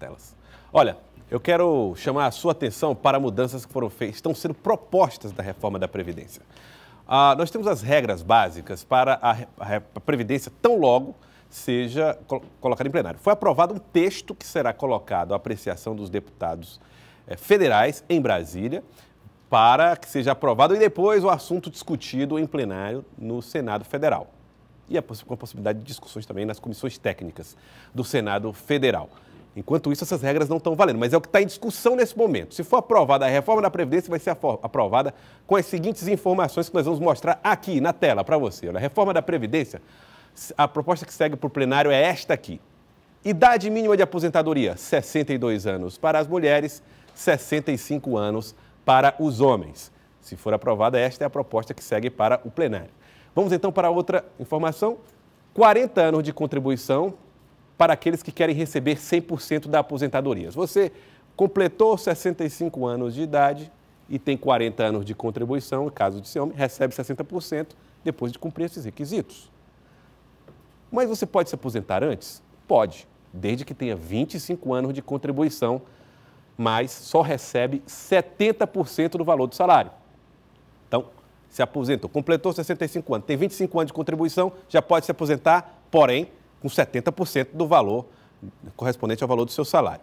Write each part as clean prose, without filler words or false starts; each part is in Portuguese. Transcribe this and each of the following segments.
telas. Olha, eu quero chamar a sua atenção para mudanças que foram feitas, estão sendo propostas da reforma da Previdência. Nós temos as regras básicas para a Previdência tão logo seja colocada em plenário. Foi aprovado um texto que será colocado à apreciação dos deputados federais em Brasília para que seja aprovado e depois o assunto discutido em plenário no Senado Federal. E com a possibilidade de discussões também nas comissões técnicas do Senado Federal. Enquanto isso, essas regras não estão valendo, mas é o que está em discussão nesse momento. Se for aprovada a reforma da Previdência, vai ser aprovada com as seguintes informações que nós vamos mostrar aqui na tela para você. Olha, a reforma da Previdência, a proposta que segue para o plenário é esta aqui. Idade mínima de aposentadoria, 62 anos para as mulheres, 65 anos para os homens. Se for aprovada, esta é a proposta que segue para o plenário. Vamos então para outra informação. 40 anos de contribuição para aqueles que querem receber 100% da aposentadoria. Você completou 65 anos de idade e tem 40 anos de contribuição, no caso de ser homem, recebe 60% depois de cumprir esses requisitos. Mas você pode se aposentar antes? Pode, desde que tenha 25 anos de contribuição, mas só recebe 70% do valor do salário. Então, se aposentou, completou 65 anos, tem 25 anos de contribuição, já pode se aposentar, porém, com 70% do valor correspondente ao valor do seu salário.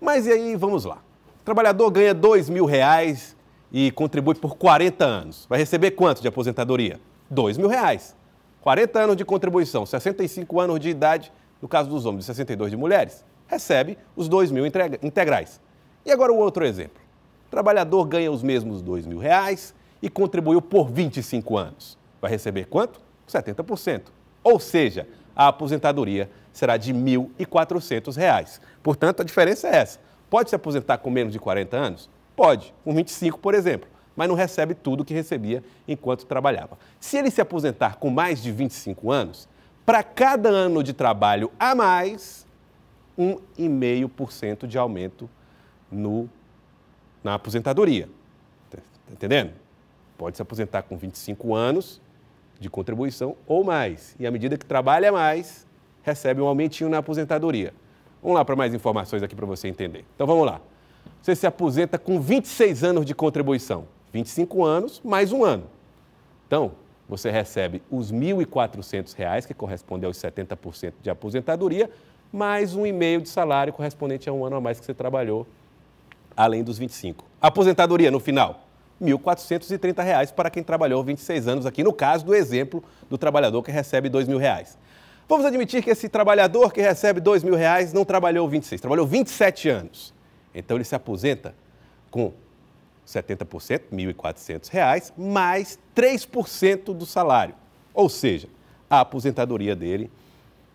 Mas e aí, vamos lá. O trabalhador ganha R$2.000 e contribui por 40 anos. Vai receber quanto de aposentadoria? R$2.000. 40 anos de contribuição, 65 anos de idade, no caso dos homens, 62 de mulheres, recebe os R$2.000 integrais. E agora o outro exemplo. O trabalhador ganha os mesmos R$2.000 e contribuiu por 25 anos. Vai receber quanto? 70%. Ou seja, a aposentadoria será de R$1.400. Portanto, a diferença é essa. Pode se aposentar com menos de 40 anos? Pode, com 25, por exemplo, mas não recebe tudo o que recebia enquanto trabalhava. Se ele se aposentar com mais de 25 anos, para cada ano de trabalho a mais, 1,5% de aumento na aposentadoria. Está entendendo? Pode se aposentar com 25 anos de contribuição ou mais. E à medida que trabalha mais, recebe um aumentinho na aposentadoria. Vamos lá para mais informações aqui para você entender. Então vamos lá. Você se aposenta com 26 anos de contribuição. 25 anos mais um ano. Então, você recebe os R$1.400, que corresponde aos 70% de aposentadoria, mais 1,5% de salário correspondente a um ano a mais que você trabalhou, além dos 25. Aposentadoria, no final, R$1.430 para quem trabalhou 26 anos aqui, no caso do exemplo do trabalhador que recebe R$2.000. Vamos admitir que esse trabalhador que recebe R$2.000 não trabalhou 26, trabalhou 27 anos. Então, ele se aposenta com 70%, R$1.400, mais 3% do salário. Ou seja, a aposentadoria dele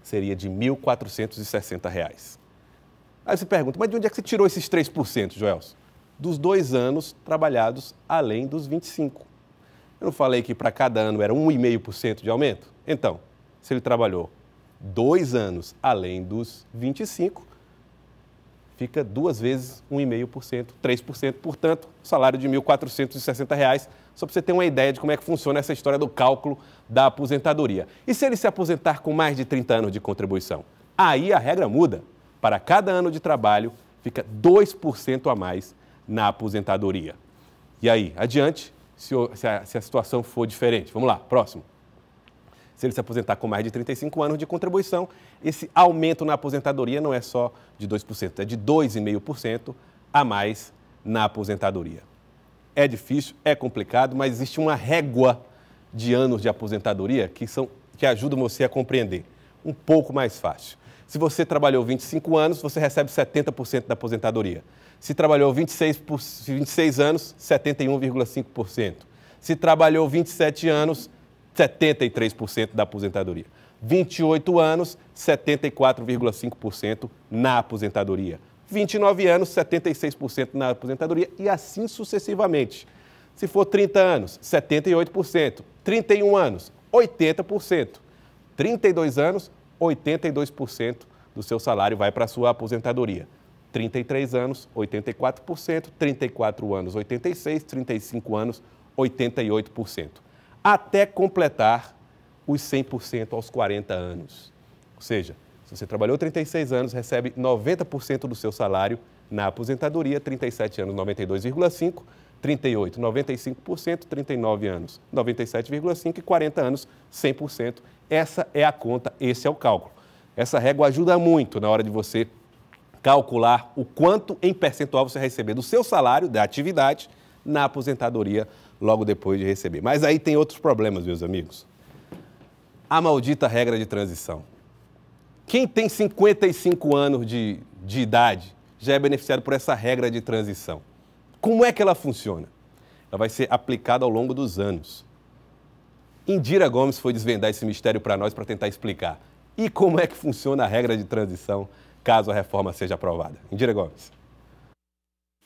seria de R$1.460. Aí você pergunta, mas de onde é que você tirou esses 3%, Joelson? Dos 2 anos trabalhados além dos 25. Eu não falei que para cada ano era 1,5% de aumento? Então, se ele trabalhou 2 anos além dos 25, fica 2 vezes 1,5%, 3%, portanto, salário de R$1.460, só para você ter uma ideia de como é que funciona essa história do cálculo da aposentadoria. E se ele se aposentar com mais de 30 anos de contribuição? Aí a regra muda. Para cada ano de trabalho, fica 2% a mais na aposentadoria. E aí, adiante, se a situação for diferente. Vamos lá, próximo. Se ele se aposentar com mais de 35 anos de contribuição, esse aumento na aposentadoria não é só de 2%, é de 2,5% a mais na aposentadoria. É difícil, é complicado, mas existe uma régua de anos de aposentadoria que ajudam você a compreender. Um pouco mais fácil. Se você trabalhou 25 anos, você recebe 70% da aposentadoria. Se trabalhou 26 anos, 71,5%. Se trabalhou 27 anos, 73% da aposentadoria. 28 anos, 74,5% na aposentadoria. 29 anos, 76% na aposentadoria e assim sucessivamente. Se for 30 anos, 78%. 31 anos, 80%. 32 anos, 82% do seu salário vai para a sua aposentadoria. 33 anos, 84%, 34 anos, 86%, 35 anos, 88%. Até completar os 100% aos 40 anos. Ou seja, Se você trabalhou 36 anos, recebe 90% do seu salário na aposentadoria, 37 anos, 92,5%, 38, 95%, 39 anos, 97,5% e 40 anos, 100%. Essa é a conta, esse é o cálculo. Essa régua ajuda muito na hora de você calcular o quanto em percentual você vai receber do seu salário, da atividade, na aposentadoria logo depois de receber. Mas aí tem outros problemas, meus amigos. A maldita regra de transição. Quem tem 55 anos de idade já é beneficiado por essa regra de transição. Como é que ela funciona? Ela vai ser aplicada ao longo dos anos. Indira Gomes foi desvendar esse mistério para nós para tentar explicar. E como é que funciona a regra de transição caso a reforma seja aprovada? Indira Gomes.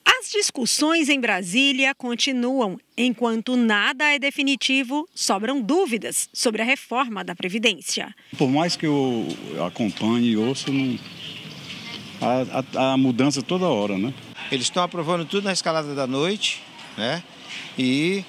As discussões em Brasília continuam. Enquanto nada é definitivo, sobram dúvidas sobre a reforma da Previdência. Por mais que eu acompanhe e ouço, a mudança toda hora, né? Eles estão aprovando tudo na escalada da noite, né? E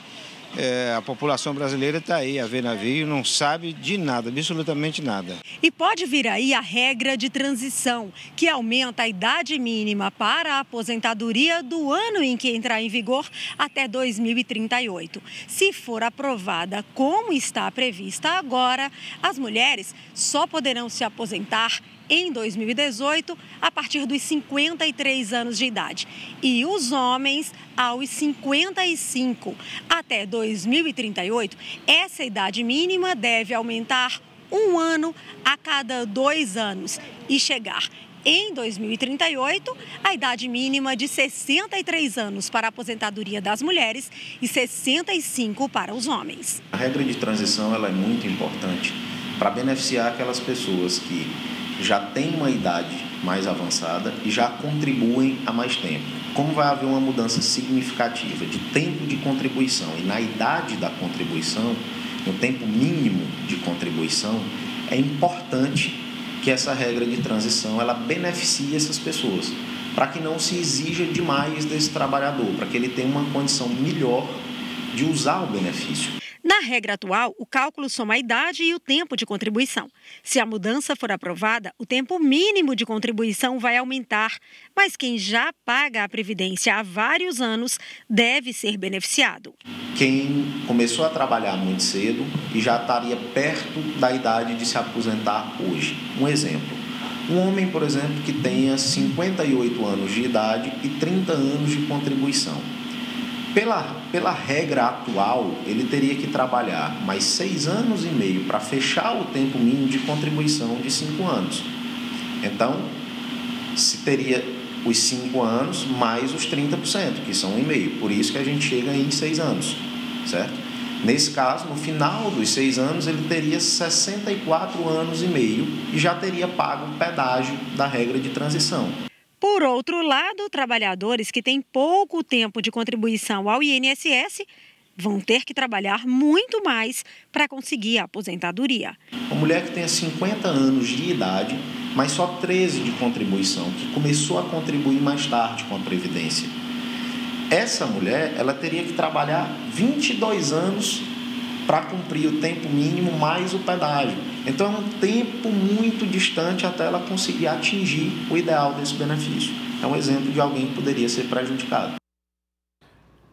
a população brasileira está aí, a ver navio, não sabe de nada, absolutamente nada. E pode vir aí a regra de transição, que aumenta a idade mínima para a aposentadoria do ano em que entrar em vigor até 2038. Se for aprovada como está prevista agora, as mulheres só poderão se aposentar em 2018, a partir dos 53 anos de idade. E os homens, aos 55. Até 2038, essa idade mínima deve aumentar 1 ano a cada 2 anos e chegar em 2038, a idade mínima de 63 anos para a aposentadoria das mulheres e 65 para os homens. A regra de transição ela é muito importante para beneficiar aquelas pessoas que já têm uma idade mais avançada e já contribuem há mais tempo. Como vai haver uma mudança significativa de tempo de contribuição e na idade da contribuição, no tempo mínimo de contribuição, é importante que essa regra de transição ela beneficie essas pessoas, para que não se exija demais desse trabalhador, para que ele tenha uma condição melhor de usar o benefício. Na regra atual, o cálculo soma a idade e o tempo de contribuição. Se a mudança for aprovada, o tempo mínimo de contribuição vai aumentar, mas quem já paga a Previdência há vários anos deve ser beneficiado. Quem começou a trabalhar muito cedo e já estaria perto da idade de se aposentar hoje. Um exemplo, um homem, por exemplo, que tenha 58 anos de idade e 30 anos de contribuição. Pela regra atual, ele teria que trabalhar mais 6 anos e meio para fechar o tempo mínimo de contribuição de 5 anos. Então, se teria os 5 anos mais os 30%, que são 1,5. Por isso que a gente chega em 6 anos, certo? Nesse caso, no final dos 6 anos, ele teria 64 anos e meio e já teria pago o pedágio da regra de transição. Por outro lado, trabalhadores que têm pouco tempo de contribuição ao INSS vão ter que trabalhar muito mais para conseguir a aposentadoria. Uma mulher que tenha 50 anos de idade, mas só 13 de contribuição, que começou a contribuir mais tarde com a Previdência. Essa mulher, ela teria que trabalhar 22 anos para cumprir o tempo mínimo mais o pedágio. Então, é um tempo muito distante até ela conseguir atingir o ideal desse benefício. É um exemplo de alguém que poderia ser prejudicado.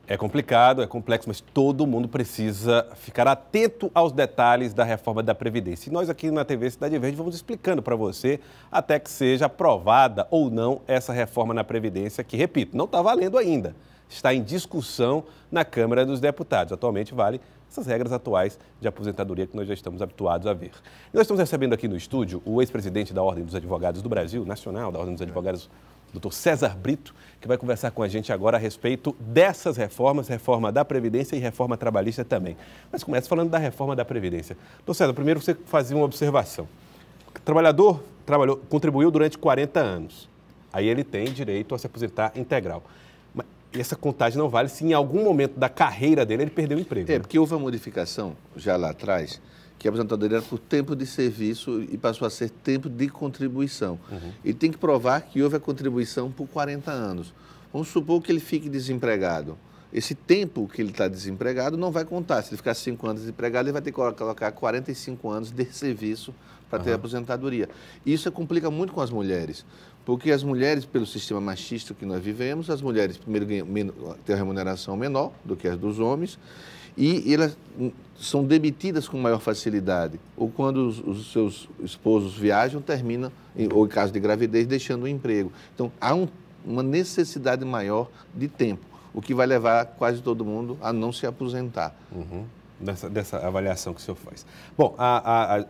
É complicado, é complexo, mas todo mundo precisa ficar atento aos detalhes da reforma da Previdência. E nós aqui na TV Cidade Verde vamos explicando para você até que seja aprovada ou não essa reforma na Previdência, que, repito, não está valendo ainda. Está em discussão na Câmara dos Deputados. Atualmente vale essas regras atuais de aposentadoria que nós já estamos habituados a ver. E nós estamos recebendo aqui no estúdio o ex-presidente da Ordem dos Advogados do Brasil, nacional, da Ordem dos Advogados, Dr. César Brito, que vai conversar com a gente agora a respeito dessas reformas, reforma da Previdência e reforma trabalhista também. Mas começa falando da reforma da Previdência. Doutor César, primeiro você fazia uma observação. O trabalhador contribuiu durante 40 anos. Aí ele tem direito a se aposentar integral. E essa contagem não vale se em algum momento da carreira dele ele perdeu o emprego. É, porque houve uma modificação já lá atrás, que a aposentadoria era por tempo de serviço e passou a ser tempo de contribuição. E tem que provar que houve a contribuição por 40 anos. Vamos supor que ele fique desempregado esse tempo que ele está desempregado não vai contar. Se ele ficar 5 anos desempregado, ele vai ter que colocar 45 anos de serviço para ter aposentadoria. Isso complica muito com as mulheres, porque as mulheres, pelo sistema machista que nós vivemos, as mulheres primeiro têm a remuneração menor do que as dos homens, e elas são demitidas com maior facilidade, ou quando os seus esposos viajam, terminam, ou em caso de gravidez, deixando o emprego. Então, há uma necessidade maior de tempo, o que vai levar quase todo mundo a não se aposentar. Dessa avaliação que o senhor faz. Bom,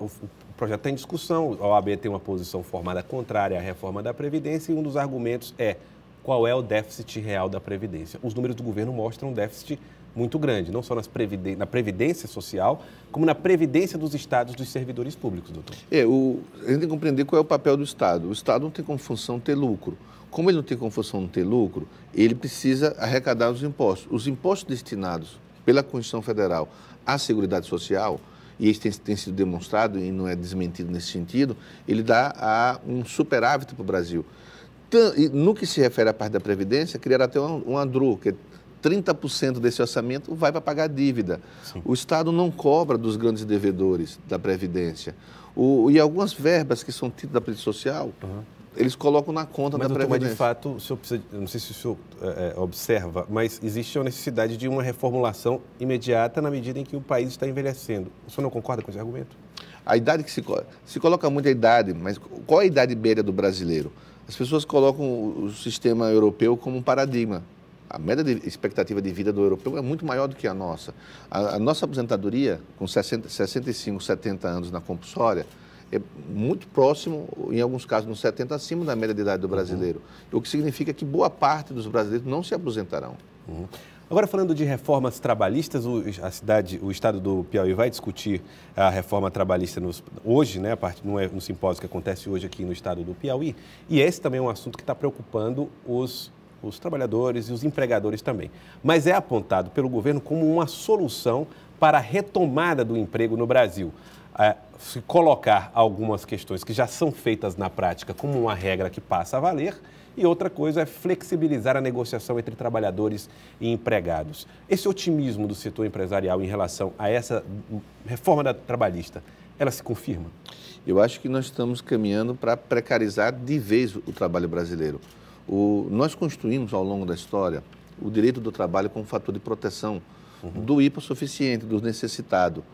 o projeto está em discussão, a OAB tem uma posição formada contrária à reforma da Previdência e um dos argumentos é qual é o déficit real da Previdência. Os números do governo mostram um déficit muito grande, não só na Previdência Social, como na Previdência dos Estados dos servidores públicos, doutor. A gente tem que compreender qual é o papel do Estado. O Estado não tem como função ter lucro. Como ele não tem como função ter lucro, ele precisa arrecadar os impostos. Os impostos destinados pela Constituição Federal à Seguridade Social, e isso tem sido demonstrado e não é desmentido nesse sentido, ele dá um superávit para o Brasil. E no que se refere à parte da Previdência, criaram até um ANDRU, que é 30% desse orçamento vai para pagar a dívida. Sim. O Estado não cobra dos grandes devedores da Previdência. E algumas verbas que são tidas da Previdência Social, eles colocam na conta da Previdência. Mas, de fato, o senhor precisa, não sei se o senhor observa, mas existe a necessidade de uma reformulação imediata na medida em que o país está envelhecendo. O senhor não concorda com esse argumento? A idade que se coloca muito a idade, mas qual é a idade média do brasileiro? As pessoas colocam o sistema europeu como um paradigma. A média de expectativa de vida do europeu é muito maior do que a nossa. A nossa aposentadoria, com 65, 70 anos na compulsória, é muito próximo, em alguns casos, nos 70, acima da média de idade do brasileiro. O que significa que boa parte dos brasileiros não se aposentarão. Agora, falando de reformas trabalhistas, o estado do Piauí vai discutir a reforma trabalhista hoje, né, no simpósio que acontece hoje aqui no estado do Piauí, e esse também é um assunto que está preocupando os trabalhadores e os empregadores também. Mas é apontado pelo governo como uma solução para a retomada do emprego no Brasil. Se colocar algumas questões que já são feitas na prática como uma regra que passa a valer, e outra coisa é flexibilizar a negociação entre trabalhadores e empregados. Esse otimismo do setor empresarial em relação a essa reforma trabalhista, ela se confirma? Eu acho que nós estamos caminhando para precarizar de vez o trabalho brasileiro. Nós construímos ao longo da história o direito do trabalho como fator de proteção do hipossuficiente, do necessitado.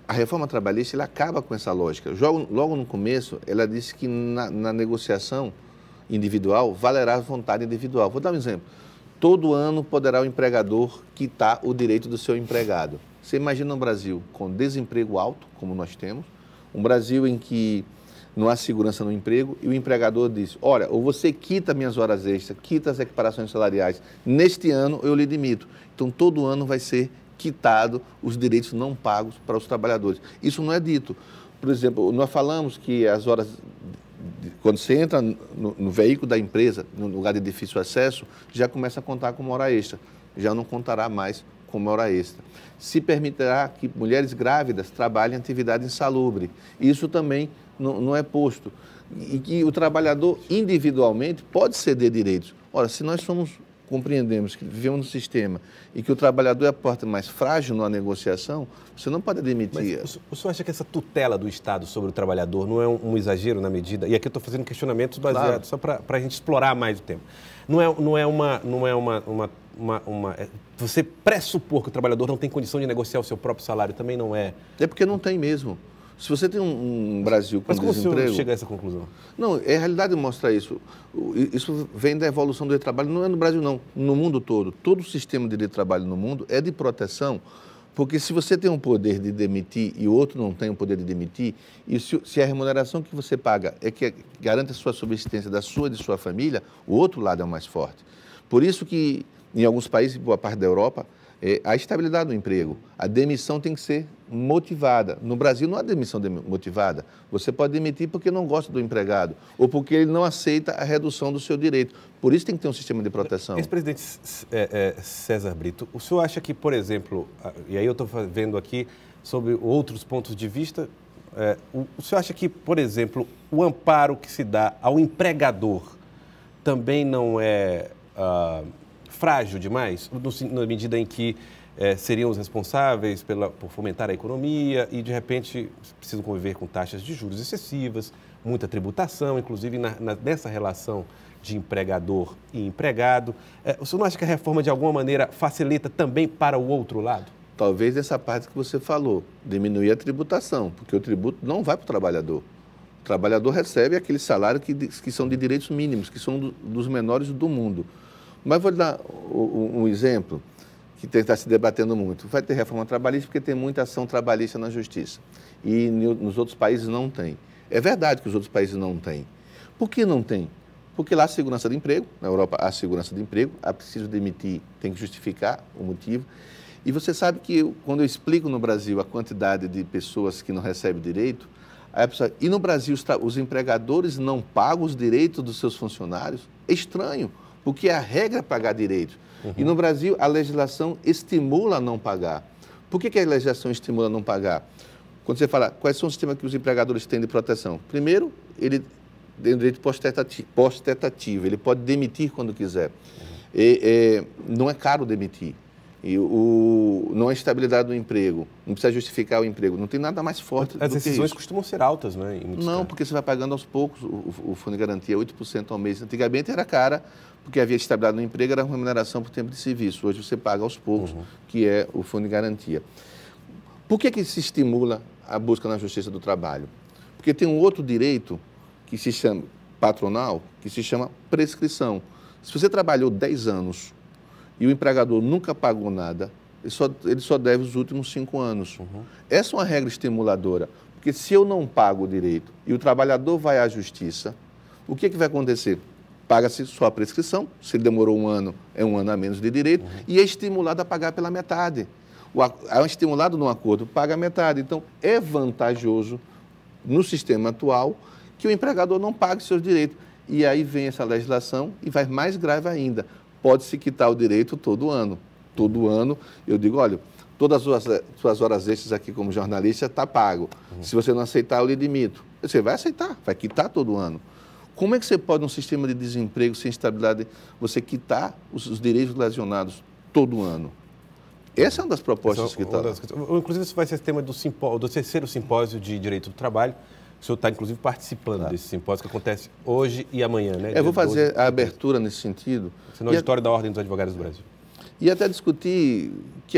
A reforma trabalhista ela acaba com essa lógica. Logo no começo, ela disse que na negociação individual valerá a vontade individual. Vou dar um exemplo. Todo ano poderá o empregador quitar o direito do seu empregado. Você imagina um Brasil com desemprego alto, como nós temos, um Brasil em que não há segurança no emprego e o empregador diz, olha, ou você quita minhas horas extras, quita as equiparações salariais, neste ano eu lhe demito. Então, todo ano vai ser quitado os direitos não pagos para os trabalhadores. Isso não é dito. Por exemplo, nós falamos que as horas, quando você entra no veículo da empresa, no lugar de difícil acesso, já começa a contar como hora extra, já não contará mais como hora extra. Se permitirá que mulheres grávidas trabalhem em atividade insalubre. Isso também não é posto. E que o trabalhador individualmente pode ceder direitos. Ora, se nós compreendemos que vivemos no sistema e que o trabalhador é a parte mais frágil na negociação, você não pode admitir. Mas o senhor acha que essa tutela do Estado sobre o trabalhador não é um exagero na medida? E aqui eu estou fazendo questionamentos baseados, claro, só para a gente explorar mais o tema. Você pressupor que o trabalhador não tem condição de negociar o seu próprio salário também não é. É porque não tem mesmo. Se você tem um Brasil com desemprego... Mas como o senhor chega a essa conclusão? Não, a realidade mostra isso. Isso vem da evolução do direito do trabalho, não é no Brasil não, no mundo todo. Todo o sistema de direito do trabalho no mundo é de proteção, porque se você tem um poder de demitir e o outro não tem o poder de demitir, e se a remuneração que você paga é que garante a sua subsistência da sua e de sua família, o outro lado é o mais forte. Por isso que, em alguns países, boa parte da Europa, a estabilidade do emprego. A demissão tem que ser motivada. No Brasil não há demissão motivada. Você pode demitir porque não gosta do empregado ou porque ele não aceita a redução do seu direito. Por isso tem que ter um sistema de proteção. Ex-presidente César Brito, o senhor acha que, por exemplo, e aí eu estou vendo aqui sobre outros pontos de vista, o senhor acha que, por exemplo, o amparo que se dá ao empregador também não é frágil demais, na medida em que seriam os responsáveis por fomentar a economia e, de repente, precisam conviver com taxas de juros excessivas, muita tributação, inclusive nessa relação de empregador e empregado. O senhor não acha que a reforma, de alguma maneira, facilita também para o outro lado? Talvez essa parte que você falou, diminuir a tributação, porque o tributo não vai para o trabalhador. O trabalhador recebe aquele salário que são de direitos mínimos, que são dos menores do mundo. Mas vou lhe dar um exemplo que está se debatendo muito. Vai ter reforma trabalhista porque tem muita ação trabalhista na justiça. E nos outros países não tem. É verdade que os outros países não têm. Por que não tem? Porque lá há segurança de emprego, na Europa há segurança de emprego, há preciso demitir, tem que justificar o motivo. E você sabe que quando eu explico no Brasil a quantidade de pessoas que não recebem direito, aí a pessoa, e no Brasil os empregadores não pagam os direitos dos seus funcionários? É estranho, porque a regra é pagar direitos. E no Brasil a legislação estimula a não pagar. Por que a legislação estimula a não pagar? Quando você fala quais são os sistemas que os empregadores têm de proteção, primeiro, ele tem o direito pós-tentativa, ele pode demitir quando quiser. Não é caro demitir. Não é estabilidade do emprego, não precisa justificar o emprego, não tem nada mais forte do que isso. As decisões costumam ser altas, não é? Não, porque você vai pagando aos poucos, o fundo de garantia é 8% ao mês. Antigamente era cara, porque havia estabilidade no emprego, era uma remuneração por tempo de serviço. Hoje você paga aos poucos, que é o fundo de garantia. Por que se estimula a busca na Justiça do Trabalho? Porque tem um outro direito que se chama patronal, que se chama prescrição. Se você trabalhou 10 anos e o empregador nunca pagou nada, ele só deve os últimos 5 anos. Essa é uma regra estimuladora, porque se eu não pago o direito e o trabalhador vai à justiça, o que vai acontecer? Paga-se só a prescrição, se ele demorou 1 ano, é 1 ano a menos de direito, e é estimulado a pagar pela metade. É estimulado num acordo, paga a metade. Então, é vantajoso, no sistema atual, que o empregador não pague seus direitos. E aí vem essa legislação e vai mais grave ainda. Pode-se quitar o direito todo ano. Todo ano, eu digo, olha, todas as suas horas extras aqui como jornalista está pago. Se você não aceitar, eu lhe demito. Você vai aceitar, vai quitar todo ano. Como é que você pode, num sistema de desemprego sem estabilidade, você quitar os direitos lesionados todo ano? Essa é uma das propostas que está lá. Inclusive, isso vai ser tema do 3º simpósio de Direito do Trabalho. O senhor está, inclusive, participando desse simpósio que acontece hoje e amanhã, né? Eu vou fazer a abertura nesse sentido. Esse é o auditório da Ordem dos Advogados do Brasil. E até discutir que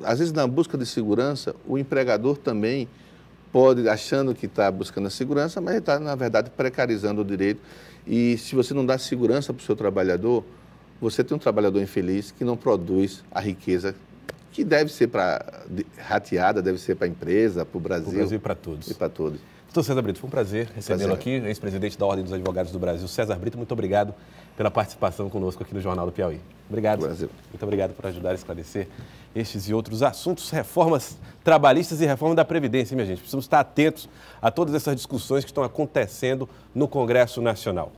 às vezes, na busca de segurança, o empregador também pode, achando que está buscando a segurança, mas está, na verdade, precarizando o direito. E se você não dá segurança para o seu trabalhador, você tem um trabalhador infeliz que não produz a riqueza que deve ser rateada, deve ser para a empresa, para o Brasil. Para o Brasil e para todos. E para todos. Doutor César Brito, foi um prazer recebê-lo aqui, ex-presidente da Ordem dos Advogados do Brasil. César Brito, muito obrigado pela participação conosco aqui no Jornal do Piauí. Obrigado. Brasil. Muito obrigado por ajudar a esclarecer estes e outros assuntos, reformas trabalhistas e reforma da Previdência, minha gente. Precisamos estar atentos a todas essas discussões que estão acontecendo no Congresso Nacional.